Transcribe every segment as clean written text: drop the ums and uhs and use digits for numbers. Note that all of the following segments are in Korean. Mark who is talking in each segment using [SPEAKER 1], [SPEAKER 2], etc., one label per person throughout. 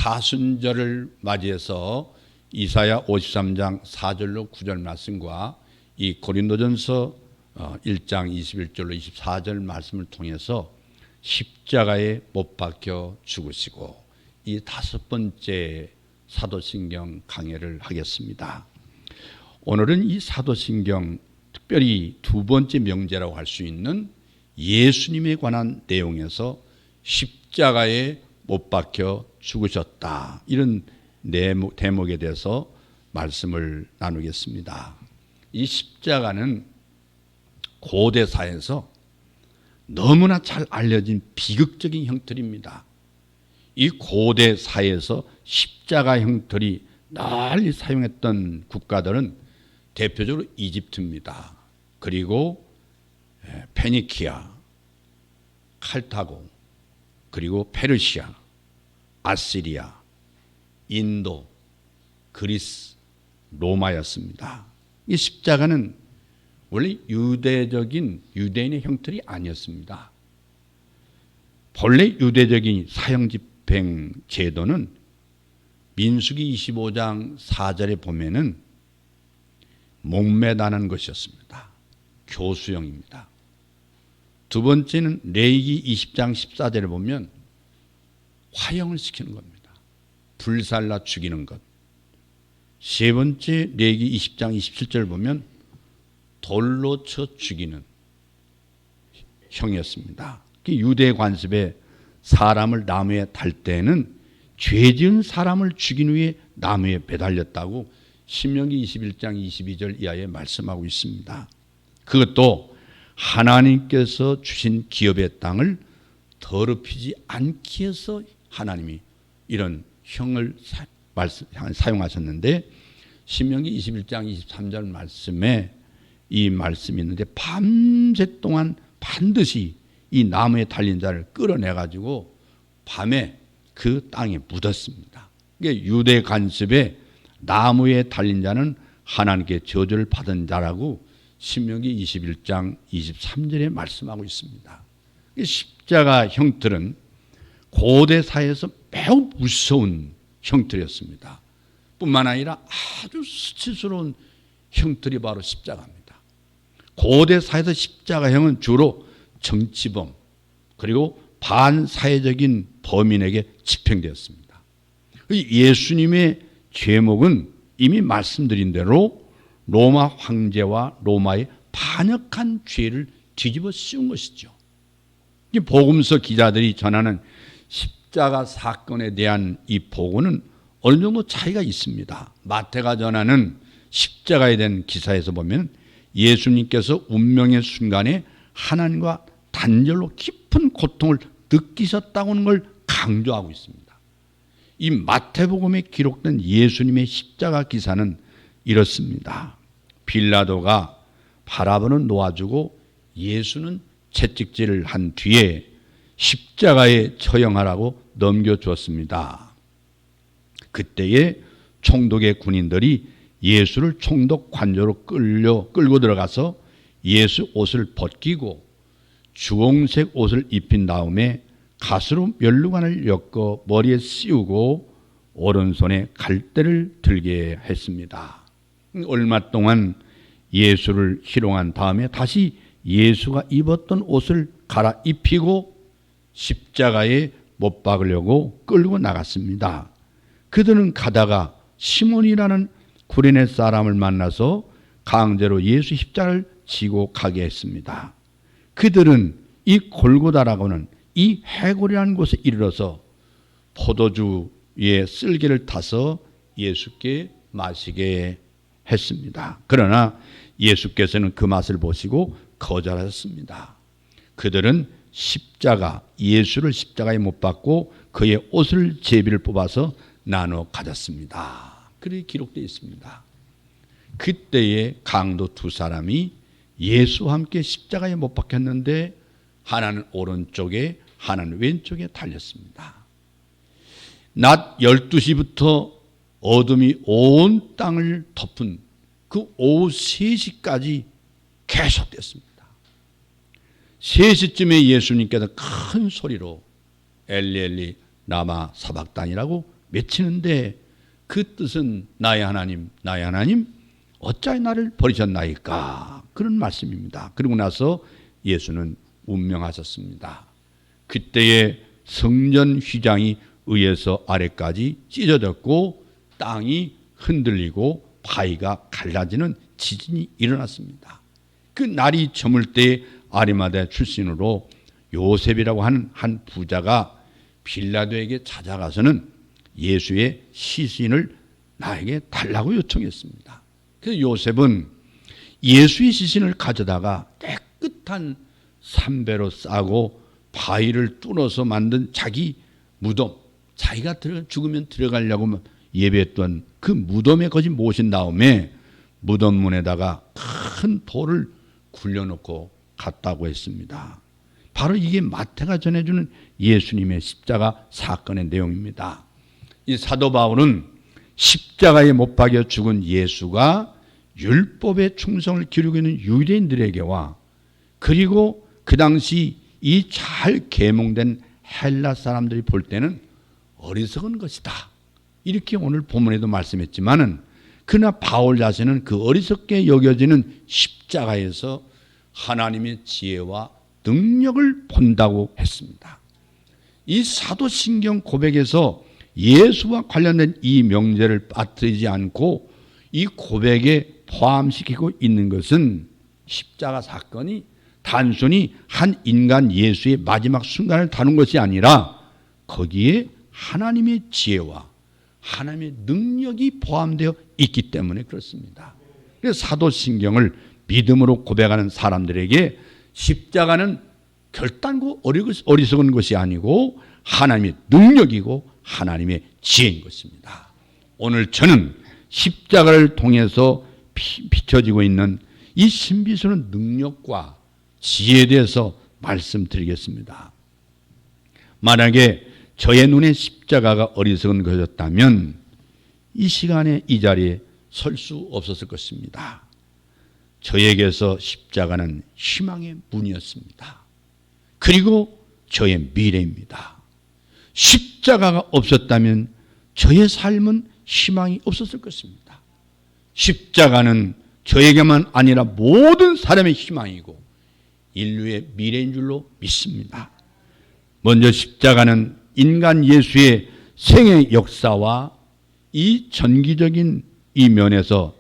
[SPEAKER 1] 다순절을 맞이해서 이사야 53장 4절로 9절 말씀과 이 고린도전서 1장 21절로 24절 말씀을 통해서 십자가에 못 박혀 죽으시고 이 다섯 번째 사도신경 강해를 하겠습니다. 오늘은 이 사도신경 특별히 두 번째 명제라고 할 수 있는 예수님에 관한 내용에서 십자가에 못 박혀 죽으셨다, 이런 대목에 대해서 말씀을 나누겠습니다. 이 십자가는 고대사에서 너무나 잘 알려진 비극적인 형틀입니다. 이 고대사에서 십자가 형틀이 널리 사용했던 국가들은 대표적으로 이집트입니다. 그리고 페니키아, 칼타고, 그리고 페르시아, 아시리아, 인도, 그리스, 로마였습니다. 이 십자가는 원래 유대인의 형틀이 아니었습니다. 본래 유대적인 사형집행 제도는 민수기 25장 4절에 보면은 목매다는 것이었습니다. 교수형입니다. 두 번째는 레위기 20장 14절에 보면 화형을 시키는 겁니다. 불살라 죽이는 것. 세 번째 레위기 20장 27절 보면 돌로 쳐 죽이는 형이었습니다. 유대 관습에 사람을 나무에 달 때는 죄 지은 사람을 죽인 후에 나무에 매달렸다고 신명기 21장 22절 이하에 말씀하고 있습니다. 그것도 하나님께서 주신 기업의 땅을 더럽히지 않기 위해서 하나님이 이런 형을 사용하셨는데, 신명기 21장 23절 말씀에 이 말씀이 있는데 밤새 동안 반드시 이 나무에 달린 자를 끌어내가지고 밤에 그 땅에 묻었습니다. 그러니까 유대 관습에 나무에 달린 자는 하나님께 저주를 받은 자라고 신명기 21장 23절에 말씀하고 있습니다. 십자가 형틀은 고대 사회에서 매우 무서운 형틀이었습니다. 뿐만 아니라 아주 수치스러운 형틀이 바로 십자가입니다. 고대 사회에서 십자가형은 주로 정치범 그리고 반사회적인 범인에게 집행되었습니다. 예수님의 죄목은 이미 말씀드린 대로 로마 황제와 로마의 반역한 죄를 뒤집어 씌운 것이죠. 복음서 기자들이 전하는 십자가 사건에 대한 이 보고는 어느 정도 차이가 있습니다. 마태가 전하는 십자가에 대한 기사에서 보면 예수님께서 운명의 순간에 하나님과 단절로 깊은 고통을 느끼셨다고 하는 걸 강조하고 있습니다. 이 마태복음에 기록된 예수님의 십자가 기사는 이렇습니다. 빌라도가 바라바는 놓아주고 예수는 채찍질을 한 뒤에 십자가에 처형하라고 넘겨주었습니다. 그때에 총독의 군인들이 예수를 총독 관저로 끌고 들어가서 예수 옷을 벗기고 주홍색 옷을 입힌 다음에 가스로 면류관을 엮어 머리에 씌우고 오른손에 갈대를 들게 했습니다. 얼마 동안 예수를 희롱한 다음에 다시 예수가 입었던 옷을 갈아입히고 십자가에 못 박으려고 끌고 나갔습니다. 그들은 가다가 시몬이라는 구레네 사람을 만나서 강제로 예수 십자가를 지고 가게 했습니다. 그들은 이 골고다라고는 이 해골이라는 곳에 이르러서 포도주에 쓸개를 타서 예수께 마시게 했습니다. 그러나 예수께서는 그 맛을 보시고 거절하셨습니다. 그들은 예수를 십자가에 못 박고 그의 옷을 제비를 뽑아서 나눠 가졌습니다. 그렇게 기록되어 있습니다. 그때의 강도 두 사람이 예수와 함께 십자가에 못 박혔는데 하나는 오른쪽에 하나는 왼쪽에 달렸습니다. 낮 12시부터 어둠이 온 땅을 덮은 그 오후 3시까지 계속됐습니다. 3시쯤에 예수님께서 큰 소리로 엘리 엘리 라마 사박단이라고 외치는데 그 뜻은 나의 하나님, 나의 하나님, 어찌하여 나를 버리셨나이까? 그런 말씀입니다. 그리고 나서 예수는 운명하셨습니다. 그때에 성전 휘장이 위에서 아래까지 찢어졌고 땅이 흔들리고 바위가 갈라지는 지진이 일어났습니다. 그 날이 저물 때 아리마대 출신으로 요셉이라고 하는 한 부자가 빌라도에게 찾아가서는 예수의 시신을 나에게 달라고 요청했습니다. 그래서 요셉은 예수의 시신을 가져다가 깨끗한 삼배로 싸고 바위를 뚫어서 만든 자기 무덤, 자기가 죽으면 들어가려고 예배했던 그 무덤에 거기 모신 다음에 무덤 문에다가 큰 돌을 굴려놓고 갔다고 했습니다. 바로 이게 마태가 전해주는 예수님의 십자가 사건의 내용입니다. 이 사도 바울은 십자가에 못 박여 죽은 예수가 율법의 충성을 기르고 있는 유대인들에게와 그리고 그 당시 이 잘 계몽된 헬라 사람들이 볼 때는 어리석은 것이다. 이렇게 오늘 본문에도 말씀했지만은 그러나 바울 자신은 그 어리석게 여겨지는 십자가에서 하나님의 지혜와 능력을 본다고 했습니다. 이 사도신경 고백에서 예수와 관련된 이 명제를 빠뜨리지 않고 이 고백에 포함시키고 있는 것은 십자가 사건이 단순히 한 인간 예수의 마지막 순간을 다룬 것이 아니라 거기에 하나님의 지혜와 하나님의 능력이 포함되어 있기 때문에 그렇습니다. 그래서 사도신경을 믿음으로 고백하는 사람들에게 십자가는 결단코 어리석은 것이 아니고 하나님의 능력이고 하나님의 지혜인 것입니다. 오늘 저는 십자가를 통해서 비춰지고 있는 이 신비스러운 능력과 지혜에 대해서 말씀드리겠습니다. 만약에 저의 눈에 십자가가 어리석은 것이었다면 이 시간에 이 자리에 설 수 없었을 것입니다. 저에게서 십자가는 희망의 문이었습니다. 그리고 저의 미래입니다. 십자가가 없었다면 저의 삶은 희망이 없었을 것입니다. 십자가는 저에게만 아니라 모든 사람의 희망이고 인류의 미래인 줄로 믿습니다. 먼저 십자가는 인간 예수의 생애 역사와 이 전기적인 이 면에서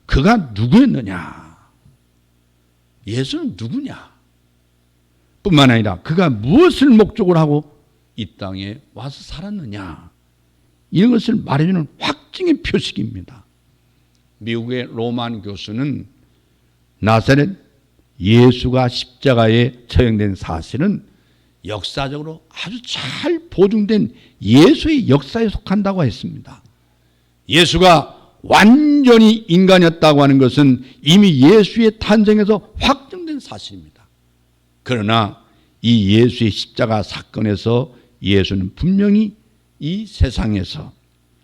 [SPEAKER 1] 그가 누구였느냐, 예수는 누구냐 뿐만 아니라 그가 무엇을 목적으로 하고 이 땅에 와서 살았느냐, 이런 것을 말해주는 확증의 표식입니다. 미국의 로만 교수는 나사렛 예수가 십자가에 처형된 사실은 역사적으로 아주 잘 보증된 예수의 역사에 속한다고 했습니다. 예수가 완전히 인간이었다고 하는 것은 이미 예수의 탄생에서 확정된 사실입니다. 그러나 이 예수의 십자가 사건에서 예수는 분명히 이 세상에서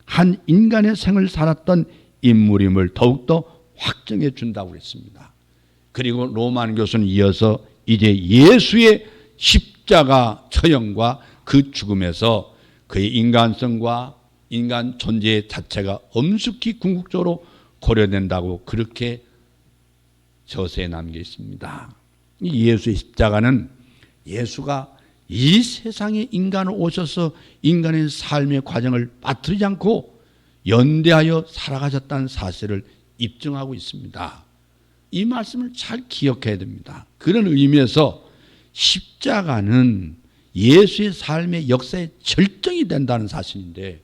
[SPEAKER 1] 한 인간의 생을 살았던 인물임을 더욱더 확정해 준다고 했습니다. 그리고 로만 교수는 이어서 이제 예수의 십자가 처형과 그 죽음에서 그의 인간성과 인간 존재 자체가 엄숙히 궁극적으로 고려된다고 그렇게 저서에 남겨 있습니다. 이 예수의 십자가는 예수가 이 세상에 인간으로 오셔서 인간의 삶의 과정을 빠뜨리지 않고 연대하여 살아가셨다는 사실을 입증하고 있습니다. 이 말씀을 잘 기억해야 됩니다. 그런 의미에서 십자가는 예수의 삶의 역사의 절정이 된다는 사실인데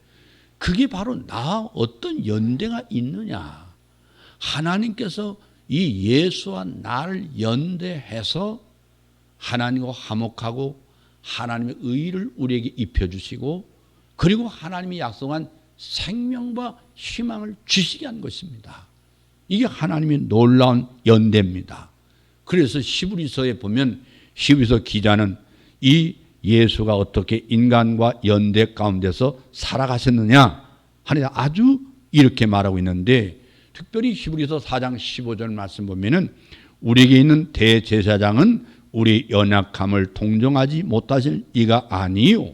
[SPEAKER 1] 그게 바로 나와 어떤 연대가 있느냐. 하나님께서 이 예수와 나를 연대해서 하나님과 화목하고 하나님의 의를 우리에게 입혀주시고 그리고 하나님이 약속한 생명과 희망을 주시게 한 것입니다. 이게 하나님의 놀라운 연대입니다. 그래서 히브리서에 보면 히브리서 기자는 이 예수가 어떻게 인간과 연대 가운데서 살아가셨느냐 하니 아주 이렇게 말하고 있는데 특별히 히브리서 4장 15절 말씀 보면은 우리에게 있는 대제사장은 우리 연약함을 동정하지 못하실 이가 아니요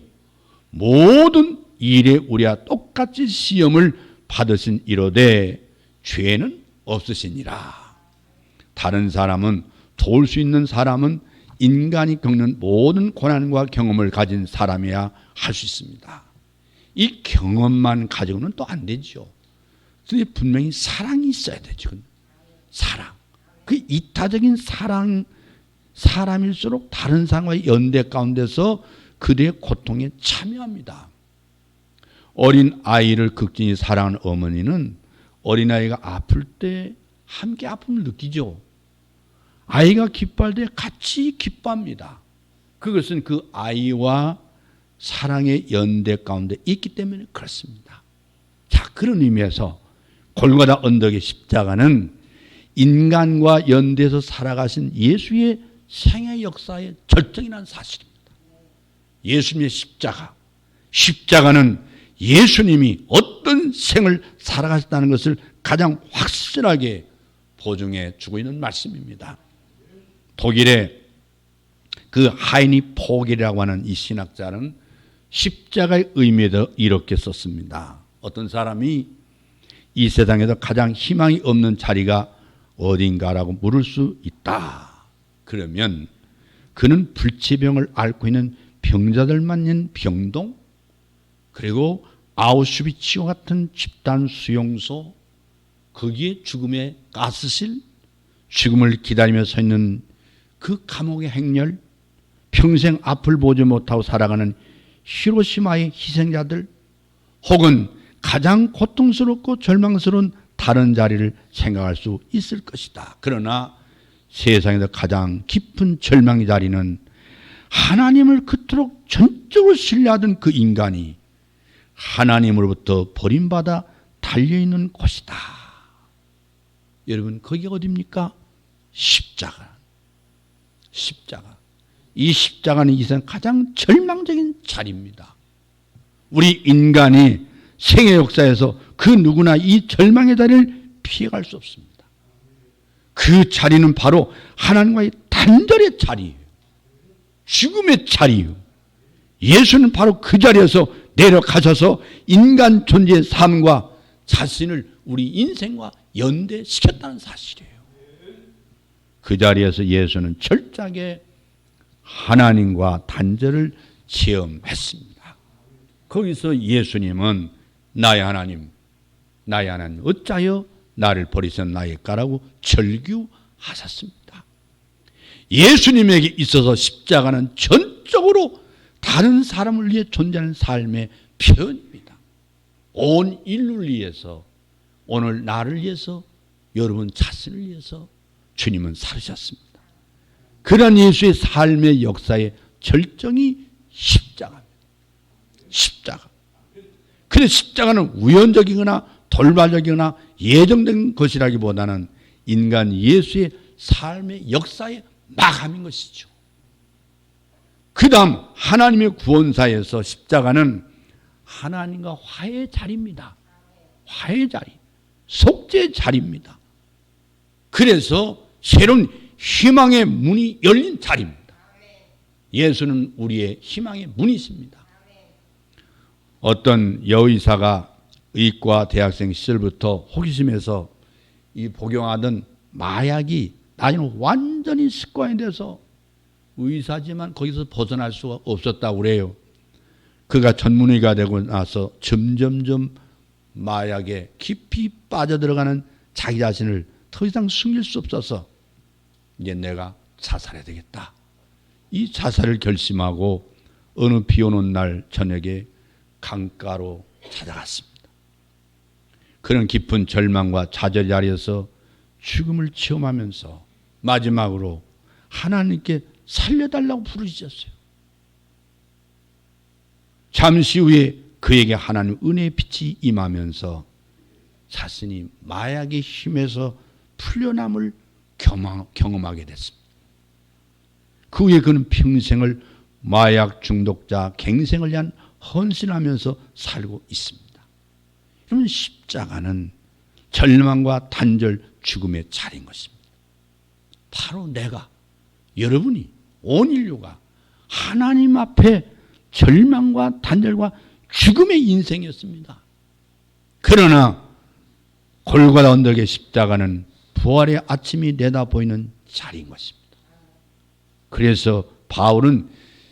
[SPEAKER 1] 모든 일에 우리와 똑같이 시험을 받으신 이로되 죄는 없으시니라. 다른 사람은, 도울 수 있는 사람은 인간이 겪는 모든 고난과 경험을 가진 사람이야 할 수 있습니다. 이 경험만 가지고는 또 안 되죠. 분명히 사랑이 있어야 되죠. 사랑. 그 이타적인 사람일수록 다른 사람과의 연대 가운데서 그들의 고통에 참여합니다. 어린 아이를 극진히 사랑하는 어머니는 어린아이가 아플 때 함께 아픔을 느끼죠. 아이가 기뻐할 때 같이 기뻐합니다. 그것은 그 아이와 사랑의 연대 가운데 있기 때문에 그렇습니다. 자, 그런 의미에서 골고다 언덕의 십자가는 인간과 연대해서 살아가신 예수의 생애 역사의 절정이라는 사실입니다. 예수님의 십자가는 예수님이 어떤 생을 살아가셨다는 것을 가장 확실하게 보증해 주고 있는 말씀입니다. 독일의 그 하이니 포겔이라고 하는 이 신학자는 십자가의 의미에도 이렇게 썼습니다. 어떤 사람이 이 세상에서 가장 희망이 없는 자리가 어딘가라고 물을 수 있다. 그러면 그는 불치병을 앓고 있는 병자들만 있는 병동, 그리고 아우슈비츠와 같은 집단 수용소, 거기에 죽음의 가스실, 죽음을 기다리며 서 있는 그 감옥의 행렬, 평생 앞을 보지 못하고 살아가는 히로시마의 희생자들, 혹은 가장 고통스럽고 절망스러운 다른 자리를 생각할 수 있을 것이다. 그러나 세상에서 가장 깊은 절망의 자리는 하나님을 그토록 전적으로 신뢰하던 그 인간이 하나님으로부터 버림받아 달려있는 곳이다. 여러분, 거기가 어디입니까? 십자가. 이 십자가는 이 세상 가장 절망적인 자리입니다. 우리 인간이 생애 역사에서 그 누구나 이 절망의 자리를 피해갈 수 없습니다. 그 자리는 바로 하나님과의 단절의 자리예요. 죽음의 자리예요. 예수는 바로 그 자리에서 내려가셔서 인간 존재의 삶과 자신을 우리 인생과 연대시켰다는 사실이에요. 그 자리에서 예수는 철저하게 하나님과 단절을 체험했습니다. 거기서 예수님은 나의 하나님 어찌하여 나를 버리셨나이까라고 절규하셨습니다. 예수님에게 있어서 십자가는 전적으로 다른 사람을 위해 존재하는 삶의 표현입니다. 온 인류를 위해서, 오늘 나를 위해서, 여러분 자신을 위해서 주님은 살으셨습니다. 그런 예수의 삶의 역사의 절정이 십자가입니다. 십자가. 그래서 십자가는 우연적이거나 돌발적이거나 예정된 것이라기보다는 인간 예수의 삶의 역사의 마감인 것이죠. 그 다음 하나님의 구원사에서 십자가는 하나님과 화해의 자리입니다. 화해의 자리, 속죄의 자리입니다. 그래서 새로운 희망의 문이 열린 자리입니다. 예수는 우리의 희망의 문이십니다. 어떤 여의사가 의과 대학생 시절부터 호기심에서 이 복용하던 마약이 나중에 완전히 습관이 돼서 의사지만 거기서 벗어날 수가 없었다고 그래요. 그가 전문의가 되고 나서 점점점 마약에 깊이 빠져들어가는 자기 자신을 더 이상 숨길 수 없어서 이제 내가 자살해야 되겠다. 이 자살을 결심하고 어느 비 오는 날 저녁에 강가로 찾아갔습니다. 그런 깊은 절망과 좌절 자리에서 죽음을 체험하면서 마지막으로 하나님께 살려달라고 부르짖었어요. 잠시 후에 그에게 하나님 은혜의 빛이 임하면서 자신이 마약의 힘에서 풀려남을 경험하게 됐습니다. 그 후에 그는 평생을 마약 중독자 갱생을 위한 헌신하면서 살고 있습니다. 그러면 십자가는 절망과 단절, 죽음의 자리인 것입니다. 바로 내가, 여러분이, 온 인류가 하나님 앞에 절망과 단절과 죽음의 인생이었습니다. 그러나 골고다 언덕의 십자가는 부활의 아침이 내다 보이는 자리인 것입니다. 그래서 바울은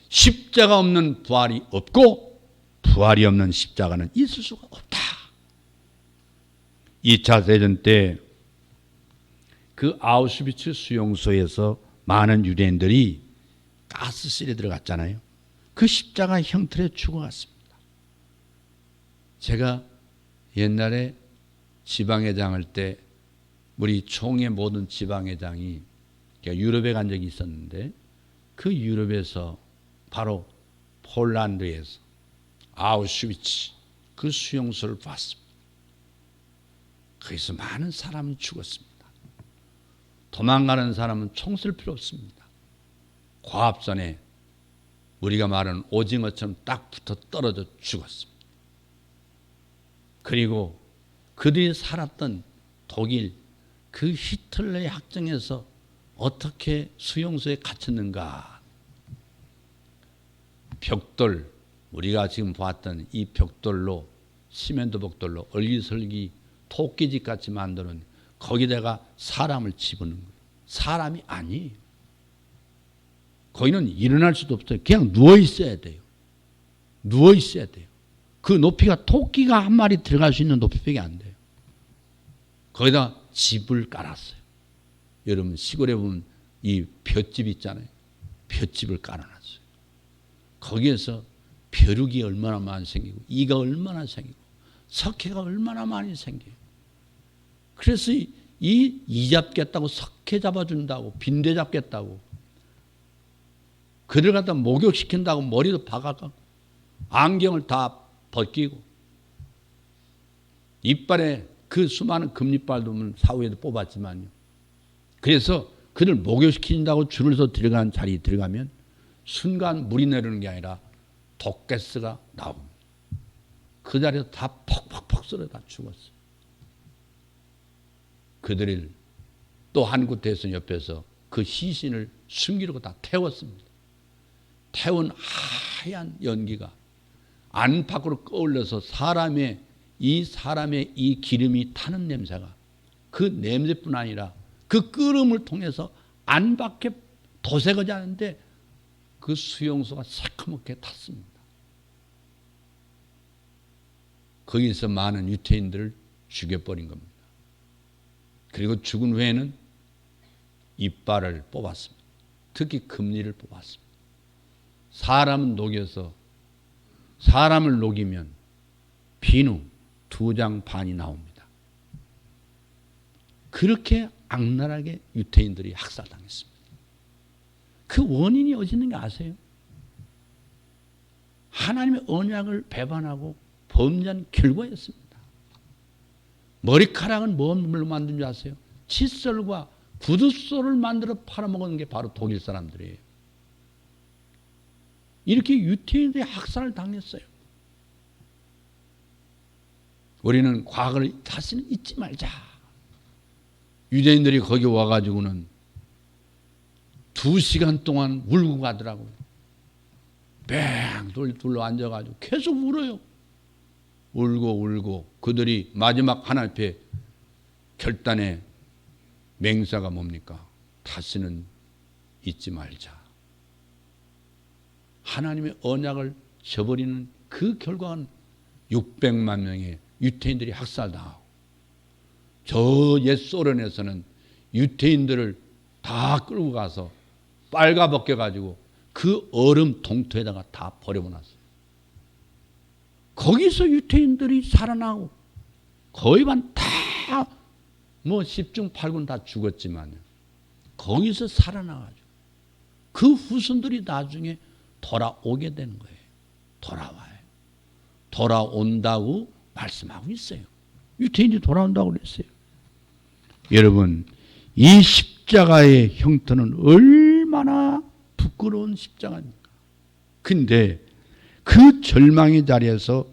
[SPEAKER 1] 십자가 없는 부활이 없고 부활이 없는 십자가는 있을 수가 없다. 2차 대전 때 그 아우슈비츠 수용소에서 많은 유대인들이 가스실에 들어갔잖아요. 그 십자가 형틀에 죽어갔습니다. 제가 옛날에 지방회장 할 때 우리 총회 모든 지방회장이 유럽에 간 적이 있었는데 그 유럽에서 바로 폴란드에서 아우슈비츠 그 수용소를 봤습니다. 거기서 많은 사람이 죽었습니다. 도망가는 사람은 총 쓸 필요 없습니다. 고압선에 우리가 말하는 오징어처럼 딱 붙어 떨어져 죽었습니다. 그리고 그들이 살았던 독일 그 히틀러의 학정에서 어떻게 수용소에 갇혔는가. 벽돌, 우리가 지금 봤던 이 벽돌로 시멘트 벽돌로 얼기설기 토끼집 같이 만드는 거기다가 사람을 집어넣는 거예요. 사람이 아니에요. 거기는 일어날 수도 없어요. 그냥 누워 있어야 돼요. 누워 있어야 돼요. 그 높이가 토끼가 한 마리 들어갈 수 있는 높이밖에 안 돼요. 거기다 집을 깔았어요. 여러분 시골에 보면 이 볏집 있잖아요. 볏집을 깔아놨어요. 거기에서 벼룩이 얼마나 많이 생기고 이가 얼마나 생기고 석회가 얼마나 많이 생겨요. 그래서 이 잡겠다고 석회 잡아준다고 빈대 잡겠다고 그들 갖다 목욕시킨다고 머리도 박아가고 안경을 다 벗기고 이빨에 그 수많은 금리빨도 사후에도 뽑았지만요. 그래서 그들 목욕시킨다고 줄을 서 들어가는 자리에 들어가면 순간 물이 내리는 게 아니라 독가스가 나옵니다. 그 자리에서 다 퍽퍽퍽 썰어 다 죽었어요. 그들을 또 한국 대선 옆에서 그 시신을 숨기려고 다 태웠습니다. 태운 하얀 연기가 안팎으로 꺼올려서 사람의 이 기름이 타는 냄새가 그 냄새뿐 아니라 그 끓음을 통해서 안팎에 도색하지 않는데 그 수용소가 새카맣게 탔습니다. 거기서 많은 유태인들을 죽여버린 겁니다. 그리고 죽은 후에는 이빨을 뽑았습니다. 특히 금리를 뽑았습니다. 사람은 녹여서 사람을 녹이면 비누 2장 반이 나옵니다. 그렇게 악랄하게 유태인들이 학살당했습니다. 그 원인이 어디 있는지 아세요? 하나님의 언약을 배반하고 범죄한 결과였습니다. 머리카락은 뭘로 만든 줄 아세요? 칫솔과 구두솔을 만들어 팔아먹은 게 바로 독일 사람들이에요. 이렇게 유태인들이 학살을 당했어요. 우리는 과거를 다시는 잊지 말자. 유대인들이 거기 와가지고는 2시간 동안 울고 가더라고요. 뺑 둘러 앉아가지고 계속 울어요. 울고 그들이 마지막 하나님 앞에 결단의 맹사가 뭡니까? 다시는 잊지 말자. 하나님의 언약을 저버리는 그 결과는 600만 명의 유태인들이 학살당하고 저 옛 소련에서는 유태인들을 다 끌고 가서 빨가벗겨가지고 그 얼음 동토에다가 다 버려놨어요. 거기서 유태인들이 살아나고 거의 반 다 뭐 10중 8군 다 죽었지만 거기서 살아나가지고 그 후손들이 나중에 돌아오게 되는 거예요. 돌아와요. 돌아온다고 말씀하고 있어요. 유태인이 돌아온다고 그랬어요. 여러분 이 십자가의 형태는 얼마나 부끄러운 십자가입니까? 근데 그 절망의 자리에서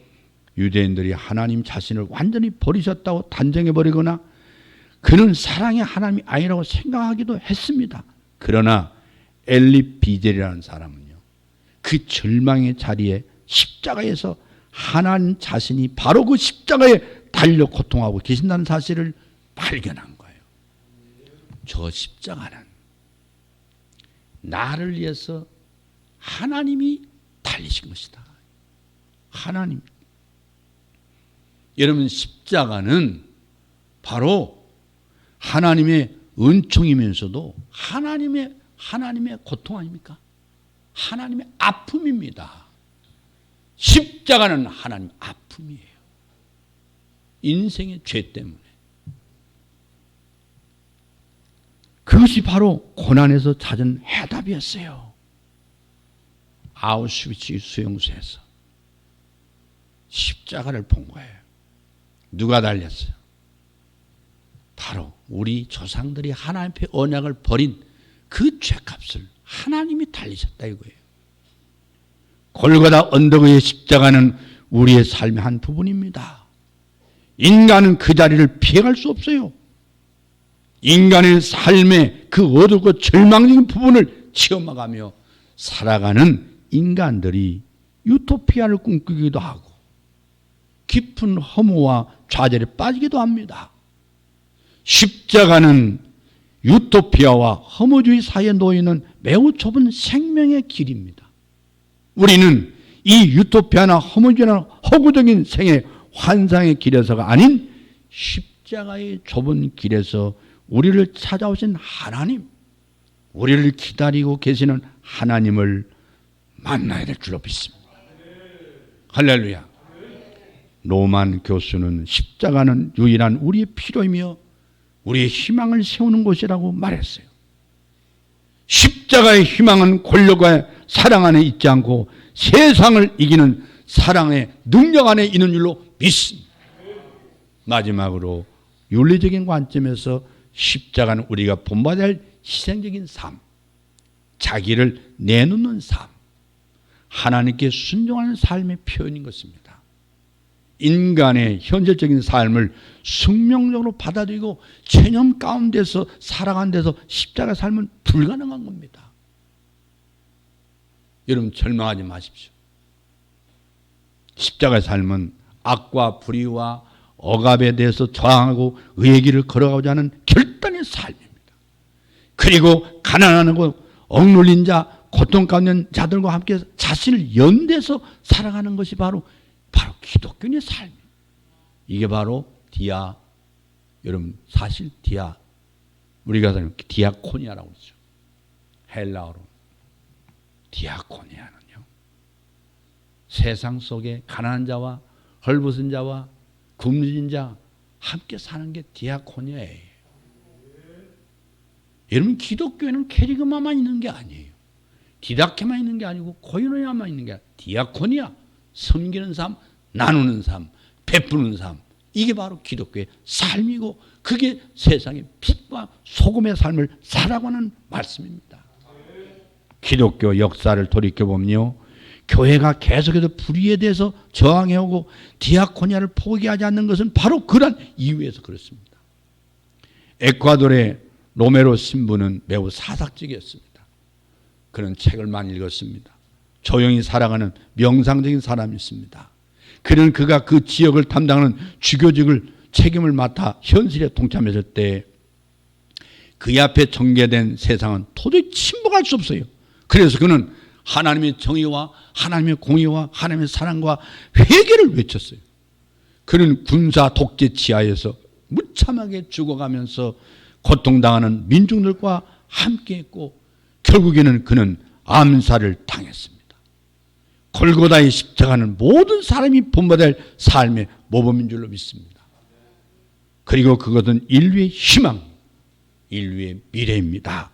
[SPEAKER 1] 유대인들이 하나님 자신을 완전히 버리셨다고 단정해버리거나 그는 사랑의 하나님이 아니라고 생각하기도 했습니다. 그러나 엘리 비젤이라는 사람은요. 그 절망의 자리에 십자가에서 하나님 자신이 바로 그 십자가에 달려 고통하고 계신다는 사실을 발견한 거예요. 저 십자가는 나를 위해서 하나님이 달리신 것이다. 하나님. 여러분, 십자가는 바로 하나님의 은총이면서도 하나님의 고통 아닙니까? 하나님의 아픔입니다. 십자가는 하나님 아픔이에요. 인생의 죄 때문에. 그것이 바로 고난에서 찾은 해답이었어요. 아우슈비츠 수용소에서 십자가를 본 거예요. 누가 달렸어요? 바로 우리 조상들이 하나님 앞에 언약을 버린 그 죄값을 하나님이 달리셨다 이거예요. 골고다 언덕 위의 십자가는 우리의 삶의 한 부분입니다. 인간은 그 자리를 피해갈 수 없어요. 인간의 삶의 그 어둡고 절망적인 부분을 체험해가며 살아가는 인간들이 유토피아를 꿈꾸기도 하고 깊은 허무와 좌절에 빠지기도 합니다. 십자가는 유토피아와 허무주의 사이에 놓이는 매우 좁은 생명의 길입니다. 우리는 이 유토피아나 허무주의나 허구적인 생의 환상의 길에서가 아닌 십자가의 좁은 길에서 우리를 찾아오신 하나님, 우리를 기다리고 계시는 하나님을 만나야 될 줄로 믿습니다. 할렐루야. 로만 교수는 십자가는 유일한 우리의 필요이며 우리의 희망을 세우는 곳이라고 말했어요. 십자가의 희망은 권력과 사랑 안에 있지 않고 세상을 이기는 사랑의 능력 안에 있는 줄로 믿습니다. 마지막으로 윤리적인 관점에서 십자가는 우리가 본받아야 할 희생적인 삶, 자기를 내놓는 삶, 하나님께 순종하는 삶의 표현인 것입니다. 인간의 현실적인 삶을 숙명적으로 받아들이고 체념 가운데서 살아가는 데서 십자가 삶은 불가능한 겁니다. 여러분 절망하지 마십시오. 십자가의 삶은 악과 불의와 억압에 대해서 저항하고 의의 길을 걸어가고자 하는 결단의 삶입니다. 그리고 가난하고 억눌린 자, 고통 가운데 있는 자들과 함께 자신을 연대해서 살아가는 것이 바로 기독교인의 삶이에요. 이게 바로 여러분 사실 우리가 디아코니아라고 그러죠. 헬라어로 디아코니아는요, 세상 속에 가난한 자와 헐벗은 자와 굶주린 자 함께 사는 게 디아코니아예요. 여러분 기독교에는 캐리그마만 있는 게 아니에요. 디다케만 있는 게 아니고 코이노니아만 있는 게 아니라 디아코니아, 섬기는 삶, 나누는 삶, 베푸는 삶, 이게 바로 기독교의 삶이고 그게 세상의 빛과 소금의 삶을 살아가는 말씀입니다. 기독교 역사를 돌이켜보면요, 교회가 계속해서 불의에 대해서 저항해오고 디아코니아를 포기하지 않는 것은 바로 그런 이유에서 그렇습니다. 에콰도르의 로메로 신부는 매우 사사적이었습니다. 그런 책을 많이 읽었습니다. 조용히 살아가는 명상적인 사람이었습니다. 그가 그 지역을 담당하는 주교직을 책임을 맡아 현실에 동참했을 때 그 앞에 전개된 세상은 도저히 침묵할 수 없어요. 그래서 그는 하나님의 정의와 하나님의 공의와 하나님의 사랑과 회개를 외쳤어요. 그는 군사 독재 지하에서 무참하게 죽어가면서 고통당하는 민중들과 함께했고 결국에는 그는 암살을 당했습니다. 골고다의 십자가는 모든 사람이 본받아야 할 삶의 모범인 줄로 믿습니다. 그리고 그것은 인류의 희망, 인류의 미래입니다.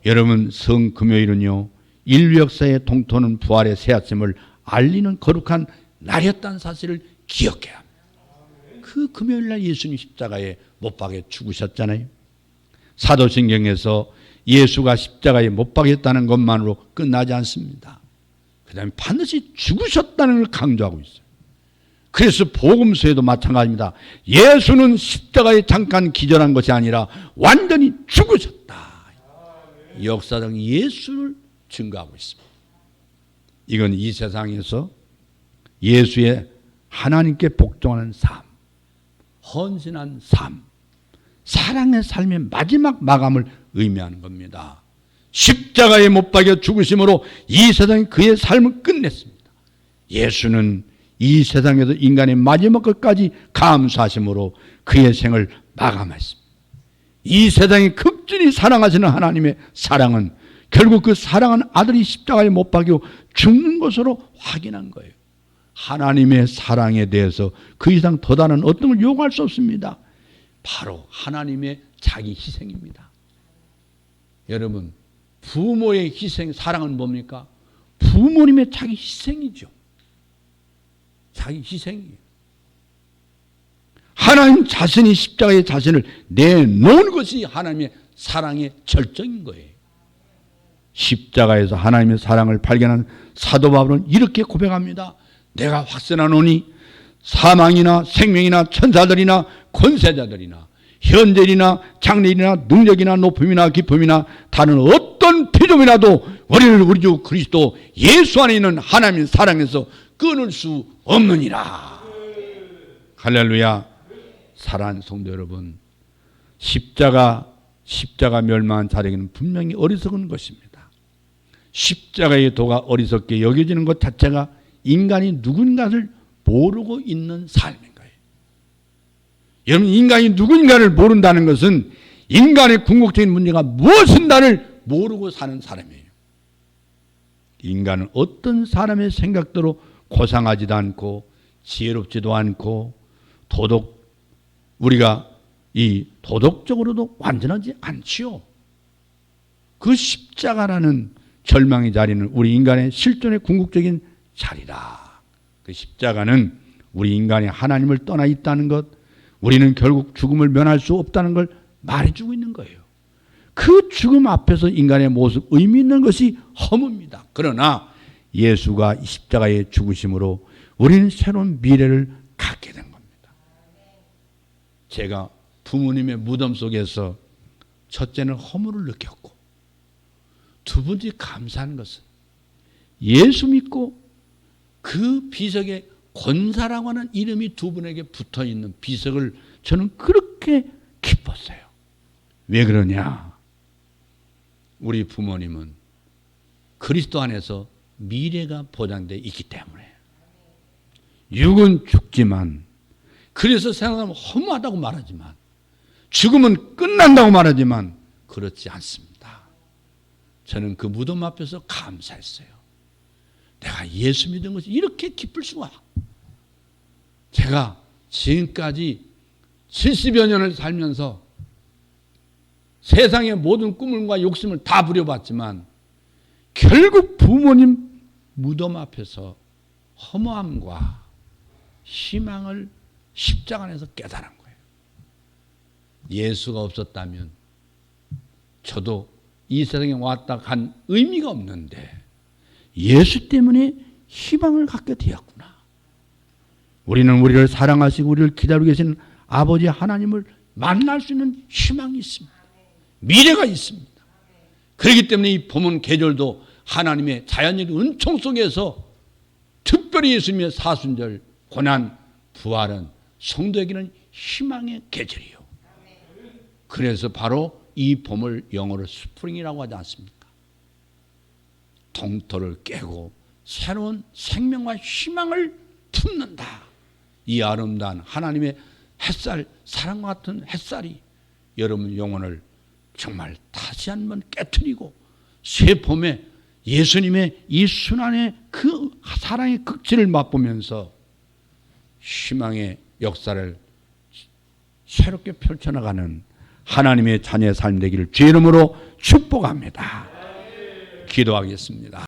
[SPEAKER 1] 여러분, 성금요일은요, 인류 역사의 통토는 부활의 새 아침을 알리는 거룩한 날이었다는 사실을 기억해야 합니다. 그 금요일날 예수님 십자가에 못 박혀 죽으셨잖아요. 사도신경에서 예수가 십자가에 못 박혔다는 것만으로 끝나지 않습니다. 그 다음에 반드시 죽으셨다는 걸 강조하고 있어요. 그래서 복음서에도 마찬가지입니다. 예수는 십자가에 잠깐 기절한 것이 아니라 완전히 죽으셨다. 역사적 예수를 증거하고 있습니다. 이건 이 세상에서 예수의 하나님께 복종하는 삶, 헌신한 삶, 사랑의 삶의 마지막 마감을 의미하는 겁니다. 십자가에 못 박여 죽으심으로 이 세상이 그의 삶을 끝냈습니다. 예수는 이 세상에서 인간의 마지막 것까지 감수하심으로 그의 생을 마감했습니다. 이 세상이 극진히 사랑하시는 하나님의 사랑은 결국 그 사랑하는 아들이 십자가에 못 박여 죽는 것으로 확인한 거예요. 하나님의 사랑에 대해서 그 이상 더 다른 어떤 걸 요구할 수 없습니다. 바로 하나님의 자기 희생입니다. 여러분, 부모의 희생, 사랑은 뭡니까? 부모님의 자기 희생이죠. 자기 희생이에요. 하나님 자신이 십자가에 자신을 내놓은 것이 하나님의 사랑의 절정인 거예요. 십자가에서 하나님의 사랑을 발견한 사도 바울은 이렇게 고백합니다. 내가 확신하노니 사망이나 생명이나 천사들이나 권세자들이나 현재이나 장래이나 능력이나 높음이나 깊음이나 다른 어떤 피조물이라도 우리를 우리 주 그리스도 예수 안에 있는 하나님의 사랑에서 끊을 수 없느니라. 할렐루야. 사랑하는 성도 여러분, 십자가 멸망한 자에게는 분명히 어리석은 것입니다. 십자가의 도가 어리석게 여겨지는 것 자체가 인간이 누군가를 모르고 있는 삶인 거예요. 여러분, 인간이 누군가를 모른다는 것은 인간의 궁극적인 문제가 무엇인가를 모르고 사는 사람이에요. 인간은 어떤 사람의 생각대로 고상하지도 않고 지혜롭지도 않고 우리가 이 도덕적으로도 완전하지 않지요. 그 십자가라는 절망의 자리는 우리 인간의 실존의 궁극적인 자리다. 그 십자가는 우리 인간이 하나님을 떠나 있다는 것, 우리는 결국 죽음을 면할 수 없다는 걸 말해주고 있는 거예요. 그 죽음 앞에서 인간의 모습, 의미 있는 것이 허무입니다. 그러나 예수가 십자가의 죽으심으로 우리는 새로운 미래를 갖게 된 겁니다. 제가 부모님의 무덤 속에서 첫째는 허물을 느꼈고, 두 번째 감사한 것은 예수 믿고 그 비석에 권사라고 하는 이름이 두 분에게 붙어있는 비석을 저는 그렇게 기뻤어요. 왜 그러냐? 우리 부모님은 그리스도 안에서 미래가 보장되어 있기 때문에. 육은 죽지만, 그래서 생각하면 허무하다고 말하지만, 죽음은 끝난다고 말하지만 그렇지 않습니다. 저는 그 무덤 앞에서 감사했어요. 내가 예수 믿은 것이 이렇게 기쁠 수가. 제가 지금까지 70여 년을 살면서 세상의 모든 꿈과 욕심을 다 부려봤지만 결국 부모님 무덤 앞에서 허무함과 희망을 십자가 안에서 깨달은 거예요. 예수가 없었다면 저도 이 세상에 왔다 간 의미가 없는데 예수 때문에 희망을 갖게 되었구나. 우리는 우리를 사랑하시고 우리를 기다리고 계신 아버지 하나님을 만날 수 있는 희망이 있습니다. 미래가 있습니다. 그렇기 때문에 이 본문 계절도 하나님의 자연적 은총 속에서 특별히 예수님의 사순절, 고난, 부활은 성도에게는 희망의 계절이요. 그래서 바로 이 봄을 영어로 스프링이라고 하지 않습니까? 동토를 깨고 새로운 생명과 희망을 품는다. 이 아름다운 하나님의 햇살, 사랑과 같은 햇살이 여러분 영혼을 정말 다시 한번 깨트리고 새 봄에 예수님의 이 순환의 그 사랑의 극치를 맛보면서 희망의 역사를 새롭게 펼쳐나가는 하나님의 자녀의 삶 되기를 주의 이름으로 축복합니다. 기도하겠습니다.